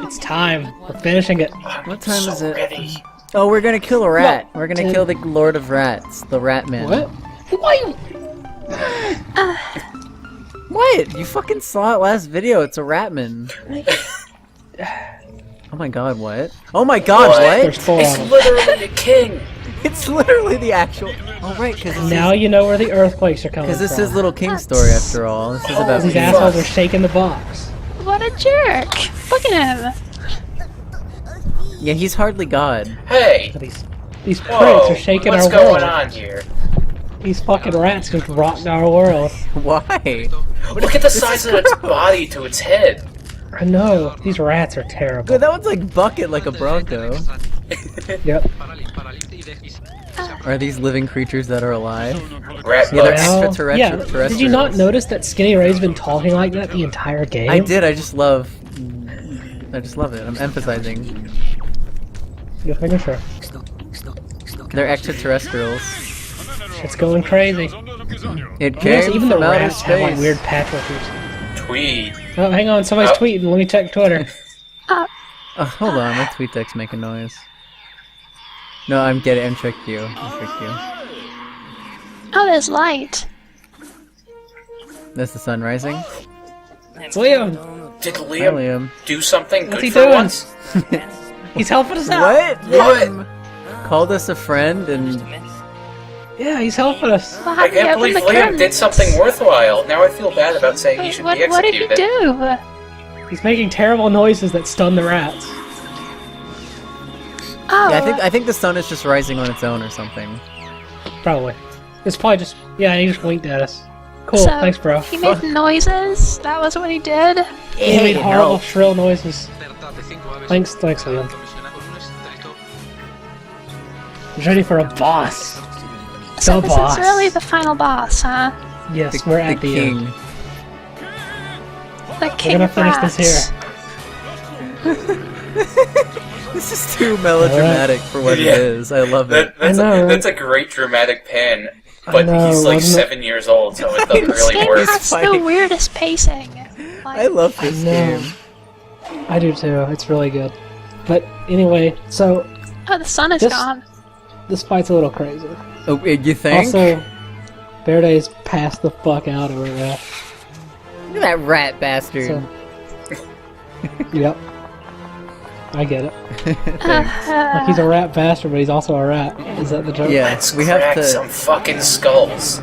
It's time. We're finishing it. What time is it? Ready. Oh, we're gonna kill a rat. No, We're gonna kill the Lord of Rats, the Rat Man. What? Why? What? You fucking saw it last video. It's a Ratman. Oh my god, what? Oh my god, what? There's four It's of them. literally a king. It's literally the actual. Oh right, because Now you know where the earthquakes are coming from. this is Little King's story after all. This is about These kings. assholes are shaking the box. What a jerk! Look at him! Yeah, he's hardly God. Hey. These pricks Whoa. are shaking What's our going world. on here? These fucking rats just rocked our world. Why? Look at the size of its body to its head. I know. These rats are terrible. Good, that one's like bucket like a bronco. Yep. Are these living creatures that are alive? Rat Yeah, they're bugs. Well, extraterrestrials. yeah. Did you not notice that Skinny Ray's been talking like that the entire game? I did, I just love it. I'm emphasizing. You're making sure. They're extraterrestrials. It's going crazy. It Yes, came even the from outer rats have like space. weird patchwork. Tweed. Oh, hang on. Somebody's Oh. tweeting. Let me check Twitter. Oh, hold on, my tweet deck's making noise. No, I'm tricked you. Oh, there's light. That's the sun rising. It's Liam. Did Hi, Liam Liam. do something What's good he for doing? once? He's helping us out. What? What? Liam called us a friend and Yeah, he's helping us. Well, I how did he can't open believe the Liam did curtains? something worthwhile. Now I feel bad about saying he should be What did he executed. do? He's making terrible noises that stun the rats. Oh, yeah, I think the sun is just rising on its own or something. Probably. It's probably just... Yeah, he just winked at us. Cool, so thanks, bro. He made noises? That was what he did? He made Hey, horrible, help. shrill noises. Thanks, Liam. He's ready for a boss. So The this boss. is really the final boss, huh? Yes, we're at the king. end. The We're king gonna of finish rats. this here. This is too melodramatic for what Yeah. it is. I love it. That's, I know, right? that's a great dramatic pan. But know, he's like wasn't it? 7 years old, so it doesn't This really game work. has the fighting. weirdest pacing. Like, I love this I know. game. I do too, it's really good. But anyway, so Oh, the sun is This- gone. this fight's a little crazy. Oh, you think? Also, Verde's passed the fuck out over there. Look at that rat bastard. So, yep. I get it. Like he's a rat bastard, but he's also a rat. Is that the joke? Yeah. Let's we have crack to- some fucking skulls.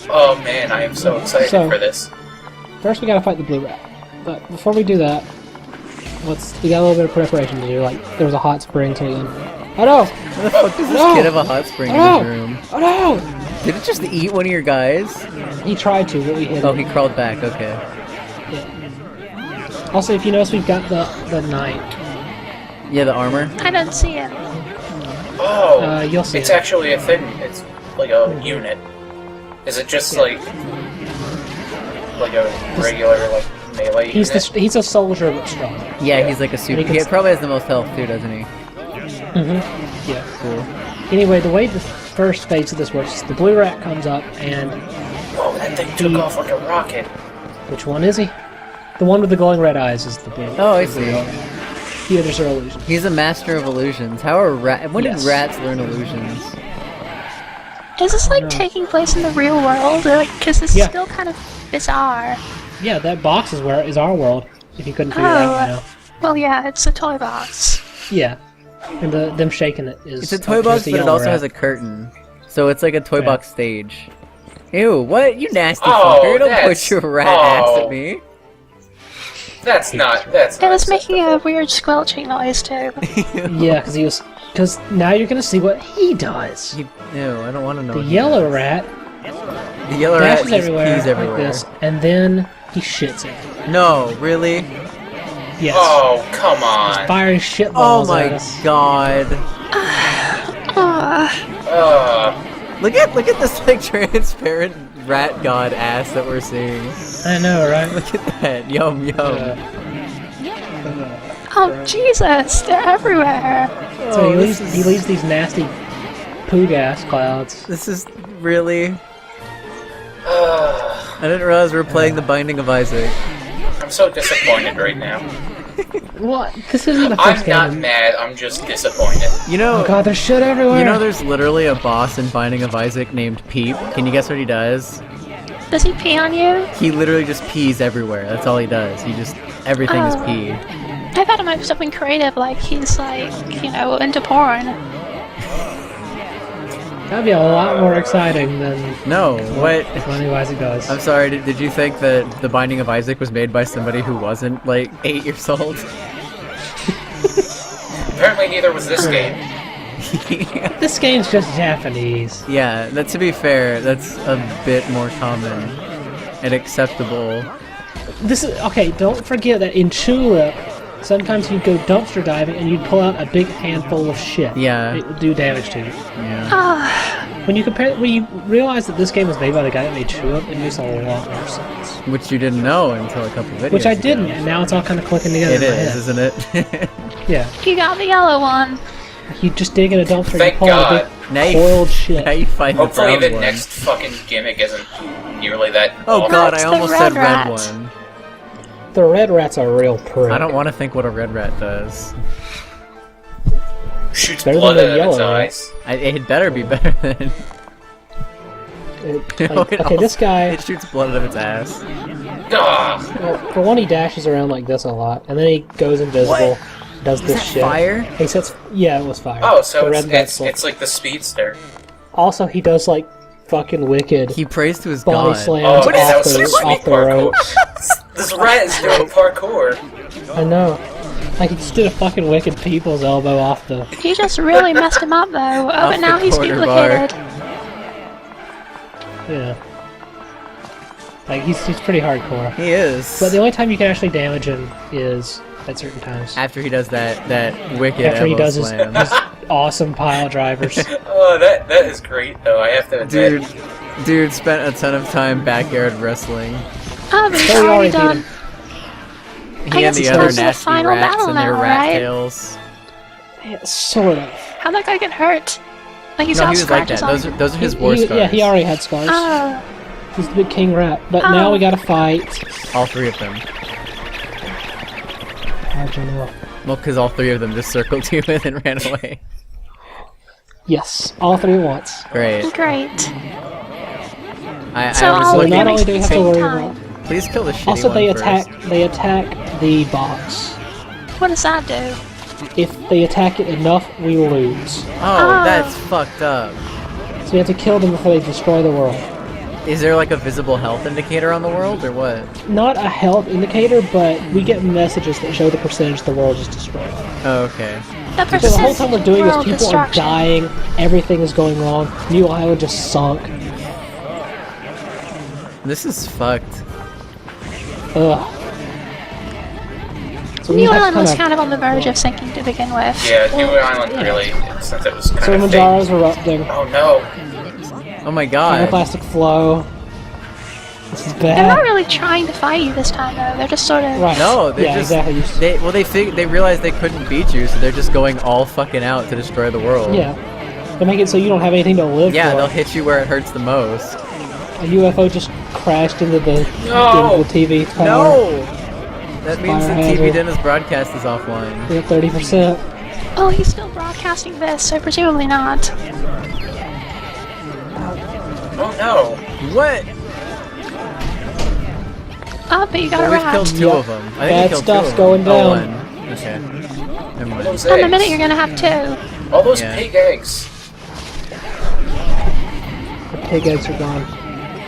Oh man, I am so excited So- for this. First, we gotta fight the blue rat. But before we do that, we got a little bit of preparation to do. Like, there was a hot spring, so we can... Oh no! Where the fuck does this No! kid have a hot spring in No! his room? Oh no! Did it just eat one of your guys? He tried to, but we hit Oh, him. he crawled back. Okay. Also, if you notice, we've got the knight. Yeah, the armor. I don't see it. Oh, You'll see it's it. actually a thing. It's like a unit. Is it just like a regular like melee He's unit? he's a soldier but strong. Yeah, he's like a super. And he He can- probably has the most health too, doesn't he? Yeah. Cool. Anyway, the way the first phase of this works is the blue rat comes up, and Whoa, that thing took off like a rocket. which one is he? The one with the glowing red eyes is the blue. Oh, I see. The others are illusions. He's a master of illusions. How are when Yes. did rats learn illusions? Is this like taking place in the real world? Or, like, because this Yeah. is still kind of bizarre. Yeah, that box is our world. If you couldn't figure it out by now. Well, yeah, it's a toy box. Yeah, and them shaking it is. It's a toy box, the but it yellow also rat. has a curtain. So it's like a toy Yeah. box stage. Ew, what? You nasty Oh, fucker. Don't that's- put your rat ass oh. at me. That's not. That's. It not was making acceptable. a weird squelching noise too. Yeah, because now you're gonna see what he does. Ew, I don't want to know. The what he yellow does. rat The yellow rat dashes just everywhere, pees everywhere. like this, and then he shits it. No, really? Yes. Oh come on. Firing shit Oh balls my at us. god. Look at this like transparent rat god ass that we're seeing. I know, right? Look at that. Yum yum. Oh Jesus, they're everywhere. So he this leaves these nasty poo gas clouds. This is really. I didn't realize we were playing The Binding of Isaac. I'm so disappointed right now. What? This isn't the I'm first not game. mad, I'm just disappointed. You know, Oh god, there's shit everywhere! you know, there's literally a boss in Binding of Isaac named Peep. Can you guess what he does? Does he pee on you? He literally just pees everywhere. That's all he does. Everything is Oh. pee. I thought it might be something creative, like he's like, you know, into porn. That'd be a lot more exciting than No, what? Binding of Isaac does. I'm sorry, did you think that The Binding of Isaac was made by somebody who wasn't, like, 8 years old? Apparently neither was this game. This game's just Japanese. Yeah, to be fair, that's a bit more common and acceptable. This is okay. Don't forget that in Tulip, sometimes you'd go dumpster diving and you'd pull out a big handful of shit. Yeah. It would do damage to you. Yeah. When you realize that this game was made by the guy that made Tulip, it makes a lot more sense. Which you didn't know until a couple videos Which I ago. didn't, and now it's all kind of clicking together. It in my is, head. isn't it? Yeah. You got the yellow one. You just dig in a dumpster and Thank you pull out a God. Now big you- coiled shit. Now you find Hopefully the the brown one. next fucking gimmick isn't nearly that Oh awful. god, That's I the almost red said red rat. one. The red rat's a real prick. I don't want to think what a red rat does. Shoots Better blood than the out of its yellow rat. eyes. It better be better than... Like, It okay, also- this guy. It shoots blood out of its ass. Ugh. Well, for one, he dashes around like this a lot, and then he goes invisible, does this that shit. fire? He sets. Yeah, it was fire. Oh, so The it's, red rat's it's like the speedster. Also, he does like fucking wicked He prays to his body god. slams Oh, off, man, that was the, some off sweet the parkour. rope. This rat is doing parkour. I know. Like he just did a fucking wicked people's elbow off the. You just really messed him up, though. Oh, but the now he's corner bar. duplicated. Yeah. Like he's pretty hardcore. He is. But the only time you can actually damage him is at certain times. After he does that wicked After he elbow does his slam. awesome pile drivers. Oh, that is great, though, I have to admit. Dude spent a ton of time backyard wrestling. Oh, but he's So we already already beat done. him. He I and guess the it's other close to the nasty final rats battle and their now, rat right? tails. Yeah, sort of. How'd that guy get hurt? Like he's No, all he was like scratches that. on. Those are his war scars. Yeah, he already had scars. Oh, He's the big king rat. But Oh. now we gotta fight. All three of them. How'd you know? Well, because all three of them just circled you and then ran away. Yes, all three at once. Great. great. I So was all So of looking. not them only do we have to worry time. about. Please kill the shitty Also, one first. they attack the box. What does that do? If they attack it enough, we lose. Oh, that's fucked up. So we have to kill them before they destroy the world. Is there like a visible health indicator on the world or what? Not a health indicator, but we get messages that show the percentage the world is destroyed. Oh, okay. The So the whole time we're doing this, world people destruction. are dying, everything is going wrong, New Island just sunk. This is fucked. Ugh. So we New have Island was kinda- kind of on the verge of sinking to begin with. Yeah, New Island yeah. really, since it was kind So of fake. Manjaro's erupting. Oh no. Oh my god. Pyroclastic flow. This is They're not bad. really trying to fight you this time, though. They're just sort of. Right. No, they yeah, just exactly. they realized they couldn't beat you, so they're just going all fucking out to destroy the world. Yeah. They make it so you don't have anything to live Yeah, for. they'll hit you where it hurts the most. A UFO just crashed into the, No! into the TV tower. No! That means the Fire TV hazard. Dennis broadcast is offline. We have 30%. Oh, he's still broadcasting this, so presumably not. Oh no. What? Oh, but you got Well, a we've rat. killed two Yep. of them. I think Bad we killed stuff's two of going them. Oh, down. one. Okay. Never All mind. those In a eggs. minute, you're gonna have two. All those Yeah. pig eggs. The pig eggs are gone.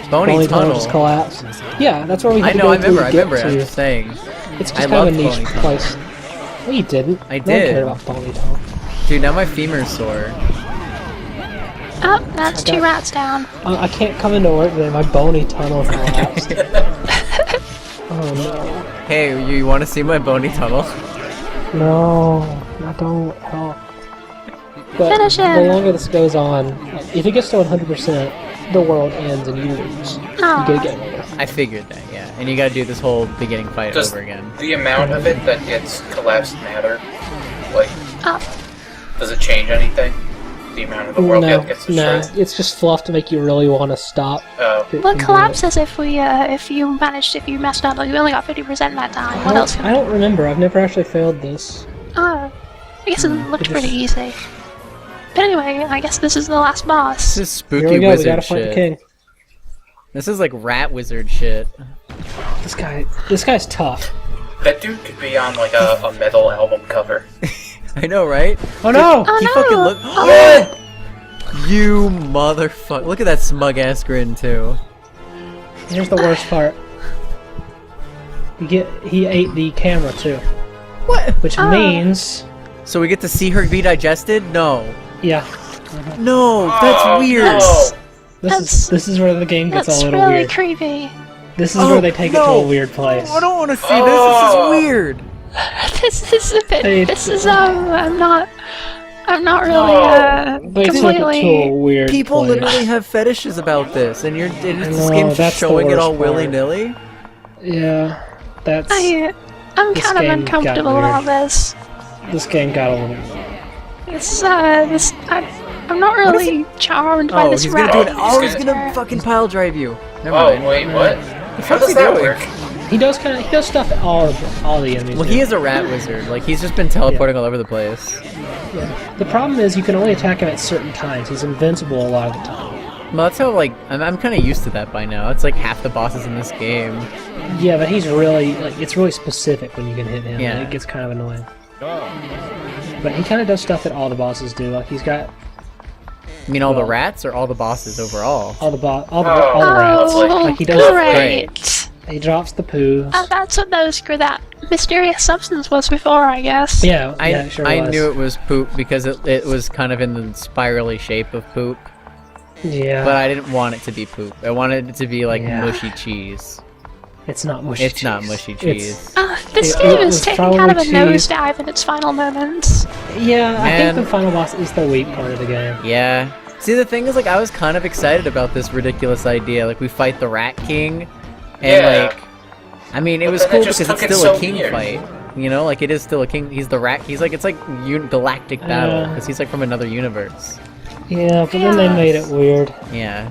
Bony Bony tunnel. just collapsed. Yeah, that's where we had I to know, go I remember, to get I'm to. just saying. It's I just kind of a loved niche Bony Tunnel. place. No, you didn't. I No one did. cared about Bony Tunnel. Dude, now my femur's sore. Oh, that's I two got- rats down. I can't come into work today. My bony tunnel collapsed. Oh no. Hey, you want to see my bony tunnel? No, I don't help. But Finish the him. longer this goes on, like, if it gets to 100%, the world ends and you lose. You gotta get over. I figured that, yeah. And you gotta do this whole beginning fight Does over again. the amount of it that gets collapsed matter? Like, Oh, does it change anything? the amount of the world No, gets no, destroyed? it's just fluff to make you really want to stop. Oh. Well, it collapses if you messed up. Like, we only got 50% that time. What else? I don't remember. I've never actually failed this. Oh, I guess it looked it pretty just- easy. But anyway, I guess this is the last boss. This is Here spooky we go. We wizard gotta fight the shit. king. This is like rat wizard shit. This guy's tough. That dude could be on like a metal album cover. I know, right? Oh no! Oh He no! fucking look. Oh. You motherfucker! Look at that smug ass grin too. Here's the worst part. He ate the camera too, What? which means So we get to see her be digested? No. yeah. No, that's Oh, weird. no. This is where the game gets That's a little really weird. creepy. This is Oh, where they take it to no. a weird place. I don't want to see Oh. this. This is weird. This is a bit. Hey, This is I'm not really They took it to a completely. weird People place. literally have fetishes about this, and this know, game's just that's the showing it worst all part. willy nilly. Yeah, that's I'm This kind of game got uncomfortable weird. about this. this game got a little. I'm not really charmed by Oh, this he's gonna rat. do it. Oh, he's He's gonna fucking pile drive you. Never Oh mind. wait, what? How fuck's does he that doing? work? He does stuff at all the enemies. Well, do. he is a rat wizard. Like he's just been teleporting all over the place. The problem is you can only attack him at certain times. He's invincible a lot of the time. Well, that's how like I'm kind of used to that by now. It's like half the bosses in this game. Yeah, but he's really it's really specific when you can hit him. Yeah. And it gets kind of annoying. But he kind of does stuff that all the bosses do. Like he's got I mean, all the Well- rats or all the bosses overall. all the Oh. rats. Oh, Like, he does great. He drops the poos. That's what that mysterious substance was before, I guess. Yeah, I yeah, it sure I was. knew it was poop because it was kind of in the spirally shape of poop, Yeah, but I didn't want it to be poop. I wanted it to be like Yeah. mushy cheese. it's not mushy. It's not cheese. mushy It's- cheese. This It- game it is was taking kind of a probably cheese. nosedive in its final moments. Yeah, I think Man. the final boss is the weak part of the game. Yeah. See, the thing is, like, I was kind of excited about this ridiculous idea. Like, we fight the Rat King, and Yeah. like, I mean, it But was then it cool just because it's took it still a so king weird. fight. You know, like it is still a king. He's the rat. He's like it's like galactic battle because he's like from another universe. Yeah, but then they Yeah. made it weird. Yeah,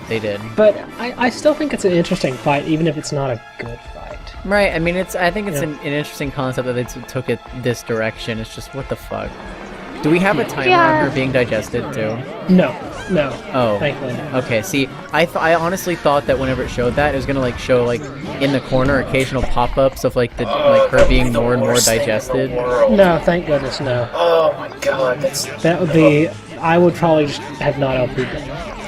they did. But I still think it's an interesting fight, even if it's not a good fight. Right. I mean, I think it's Yeah. an interesting concept that they took it this direction. It's just what the fuck. Do we have a timer Yeah. on her being digested too? No, Oh. thankfully no. Okay. See, I honestly thought that whenever it showed that, it was gonna like show like in the corner occasional pop-ups of like her that'd be being the more and more worst thing in the digested. world. No, thank goodness no. Oh my god, that's That would be. I would probably just have not LP'd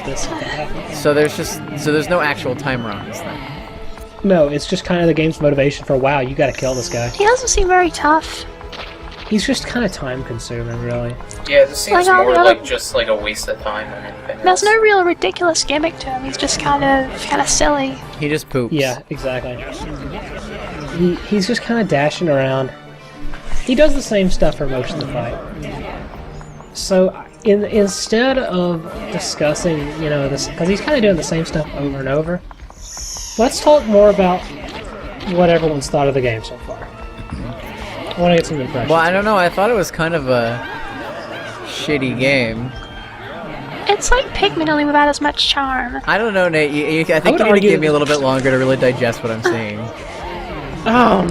this if that happened. So there's no actual timer on this thing. No, it's just kind of the game's motivation for wow, you gotta kill this guy. He doesn't seem very tough. He's just kind of time consuming, really. yeah. This seems Like all more the other- like just like a waste of time than anything There's else. no real ridiculous gimmick to him. He's just kind of silly. He just poops. Yeah, exactly. He's just kind of dashing around. He does the same stuff for most of the fight. So instead of discussing, this, because he's kind of doing the same stuff over and over, let's talk more about what everyone's thought of the game so far. I want to get some impressions. Well, I don't know. I thought it was kind of a shitty game. It's like Pikmin only without as much charm. I don't know, Nate. I think would you need to argue give me a that- little bit longer to really digest what I'm saying. I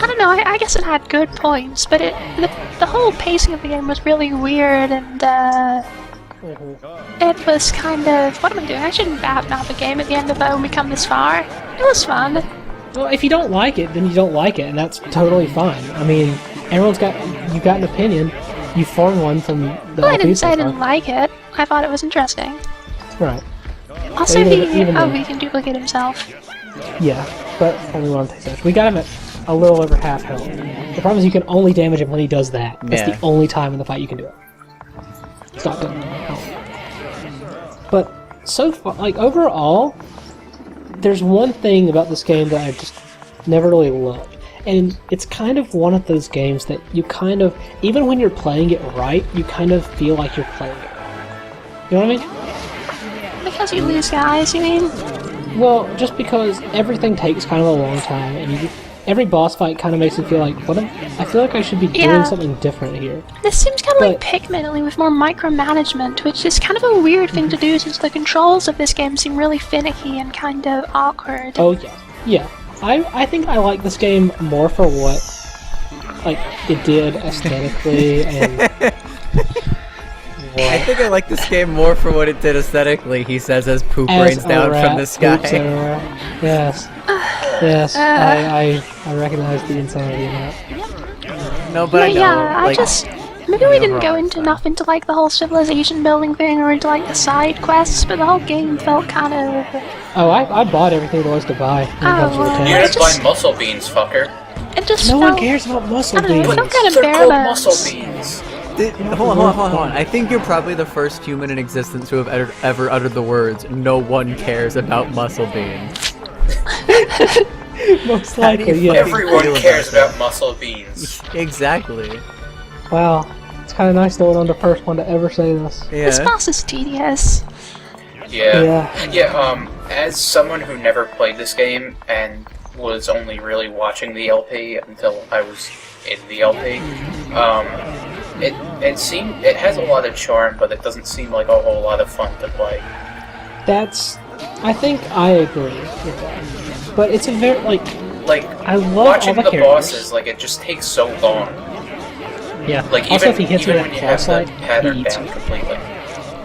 don't know. I guess it had good points, but the whole pacing of the game was really weird, and it was kind of what am I doing? I shouldn't badmouth the game at the end of it when we come this far. It was fun. Well, if you don't like it, then you don't like it, and that's totally fine. I mean, you've got an opinion. You form one from the Well, I didn't LP say I so didn't far. like it. I thought it was interesting. Right. Also, even then- he can duplicate himself. Yeah, but only one takes damage. We got him at a little over half health. The problem is you can only damage him when he does that. That's Yeah. the only time in the fight you can do it. Stop doing it. But so far, overall, there's one thing about this game that I just never really loved. And it's kind of one of those games that you kind of, even when you're playing it right, you kind of feel like you're playing it right. You know what I mean? Because you lose guys, you mean? Well, just because everything takes kind of a long time, and every boss fight kind of makes me feel like, I feel like I should be doing Yeah. something different here. This seems kind of like But- Pikmin, only with more micromanagement, which is kind of a weird thing to do since the controls of this game seem really finicky and kind of awkward. Oh yeah, yeah. I think I like this game more for what like it did aesthetically and. I think I like this game more for what it did aesthetically, he says as poop As rains down a rat from the poops sky. everywhere. Yes. Yes. I recognize the insanity in that. No, but I know. yeah, like, maybe we didn't go overall, into so. enough into like the whole civilization building thing or into like the side quests, but the whole game felt kind of. Oh, I bought everything there was to buy. When it comes to the well, You tank. didn't just- buy muscle beans, fucker. It just No felt. one cares about muscle I don't know, beans. it felt kind of They're bare called bones. muscle beans. Hold on. I think you're probably the first human in existence who have ever uttered the words, "No one cares about muscle beans." Most How do you likely, yeah. fucking- Everyone feel cares about about muscle beans. Exactly. Wow. It's kind of nice knowing I'm the first one to ever say this. This Yeah. boss is tedious. Yeah. As someone who never played this game and was only really watching the LP until I was in the LP, it has a lot of charm, but it doesn't seem like a whole lot of fun to play. I think I agree with that. But it's a very, like, Like, I love watching all the the characters. bosses, like, it just takes so long. yeah. Like, Also, even, if he hits me even with when you that have the cross-side, pattern he eats down me. completely.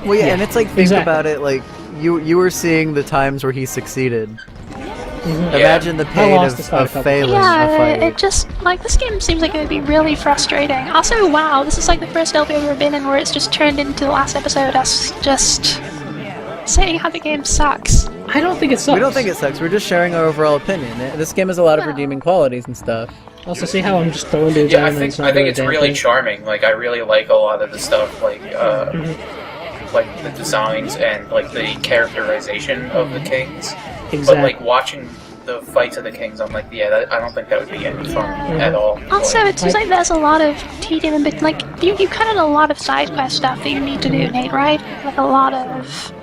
Well, yeah, Yeah, and it's like, think exactly. about it, like, you were seeing the times where he succeeded. Mhm. Imagine the I pain lost this fight a of couple failing a Yeah, fight. it just, like, this game seems like it would be really frustrating. Also, wow, this is like the first LP I've ever been in where it's just turned into the last episode us just saying how the game sucks. I don't think it sucks. We don't think it sucks, we're just sharing our overall opinion. This game has a lot of redeeming qualities and stuff. Also, see how I'm just throwing dudes Yeah, at I him and it's think not doing a it's damn really thing? charming. Like, I really like a lot of the stuff, like the designs and like the characterization of the kings. But Exactly. like watching the fights of the kings, I'm like, I don't think that would be any fun at all. Also, Like, it seems like there's a lot of tedium and bit like you kind of a lot of side quest stuff that you need to do, Nate, right? Like a lot of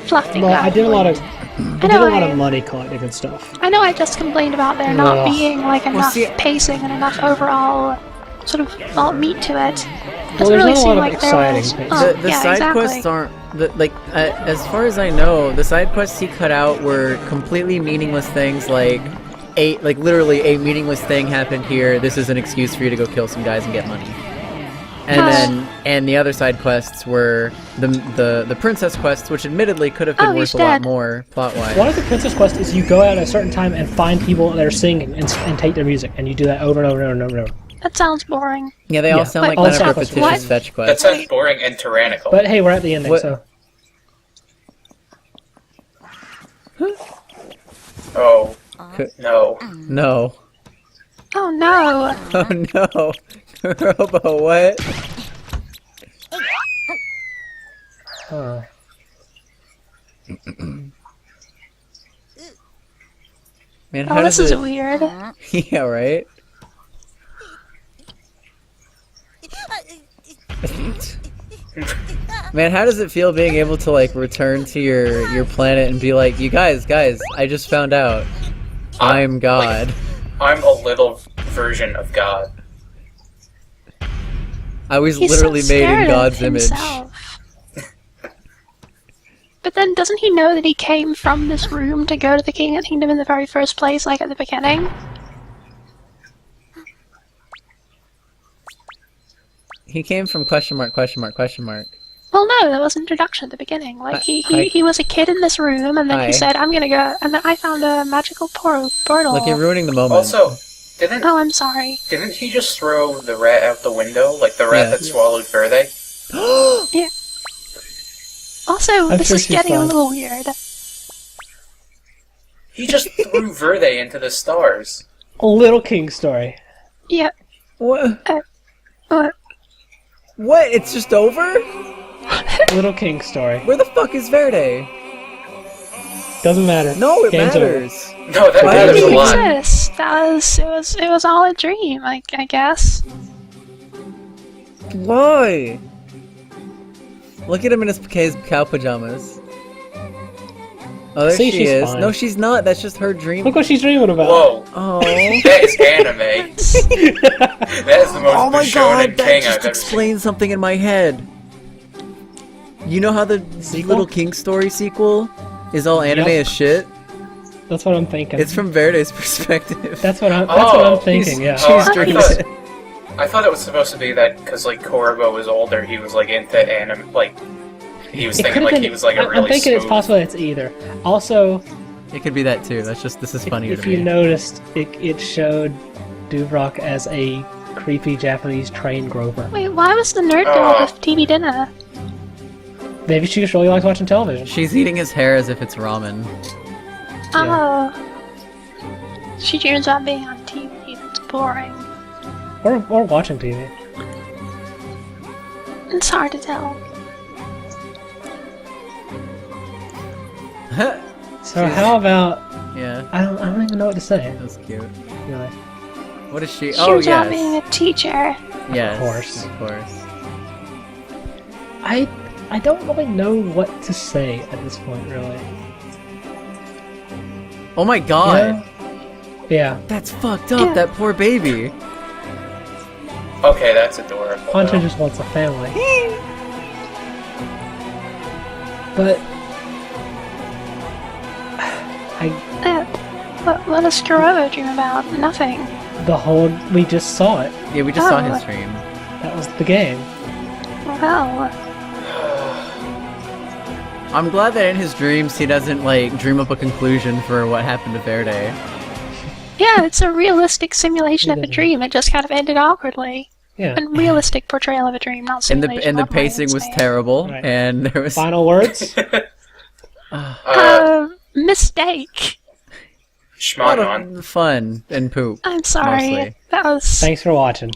fluffing. Well, I did a lot of I- money collecting and stuff. I know I just complained about there not Ugh. being like enough see- pacing and enough overall sort of meat to it. Well, Doesn't there's really not a seem lot of like there exciting was. things. Oh, The yeah, side exactly. quests aren't as far as I know, the side quests he cut out were completely meaningless things like literally a meaningless thing happened here, this is an excuse for you to go kill some guys and get money. And the other side quests were the princess quests, which admittedly could have been Oh, worth he's a lot dead. more plot wise. One of the princess quests is you go out at a certain time and find people that are singing and take their music, and you do that over and over and over and over. That sounds boring. Yeah, they Yeah. all sound like Wait, kind of what? repetitious What? fetch that quests. sounds boring and tyrannical. But hey, we're at the ending, What- so Oh no! No. Oh no! Oh no. Robo, what? huh. Man, how Oh, this does is it... weird. Yeah, right? Man, how does it feel being able to like return to your planet and be like, you guys, I just found out. I'm God. I'm a little version of God. I was He's literally so made in scared God's of image. himself. But then doesn't he know that he came from this room to go to the kingdom in the very first place, like at the beginning? He came from question mark. Well, no, that was an introduction at the beginning. Like, I- he was a kid in this room, and then I- he said, I'm gonna go, and then I found a magical portal. Look, you're ruining the moment. Also, didn't Oh, I'm sorry. he just throw the rat out the window, like the rat Yeah. that swallowed Verde? Also, I'm this sure is she's getting a fine. little weird. He just threw Verde into the stars. A Little King story. Yeah. What? Uh, What? It's just over? Little King story. Where the fuck is Verde? Doesn't matter. No, it Game's matters. No, that Why matters did a he lot. exist. It was all a dream, I guess. Why? Look at him in his cow pajamas. Oh, there See, she she's is. fine. No, she's not. That's just her dream. Look what she's dreaming about. Whoa. Oh. That is anime. That is the most Oh my Shonen god, that King just I've ever explains something in my head. You know how the Sequel? Little King story sequel is all anime Yep. as shit? That's what I'm thinking. It's from Verde's perspective. That's what I'm thinking. Yeah. She's I dreaming. I thought it was supposed to be that because like Kurobo was older, he was like into anime, like he was It thinking could've like been- he was like a really I'm thinking it's smooth- possible it's either. Also, It could be that too. That's just, this is funnier if to you me. noticed, it showed Dubrock as a creepy Japanese train grover. Wait, why was the nerd girl with TV dinner? Maybe she just really likes watching television. She's eating his hair as if it's ramen. Oh. She dreams about being on TV. That's boring. Or watching TV. It's hard to tell. So how about... Yeah, I don't even know what to say. that was cute. Really. What is she? She Oh, dreams about being yes. a teacher. Yes, Of course. Of course. I don't really know what to say at this point, really. Oh my god! Yeah. That's fucked up, that poor baby. Okay, that's adorable. Hunter though. just wants a family. But... What does Kurobo dream about? Nothing. the whole... We just saw it. Yeah, we just saw Oh. his stream. That was the game. Well, I'm glad that in his dreams he doesn't, like, dream up a conclusion for what happened to Verde. yeah, it's a realistic simulation of a It is. dream. It just kind of ended awkwardly. Yeah. A realistic portrayal of a dream, not And simulation. the what am I pacing was saying? terrible, Right. and there was... Final words? Mistake. a lot Shmanon. of fun and poop. I'm sorry. Mostly. That was. Thanks for watching.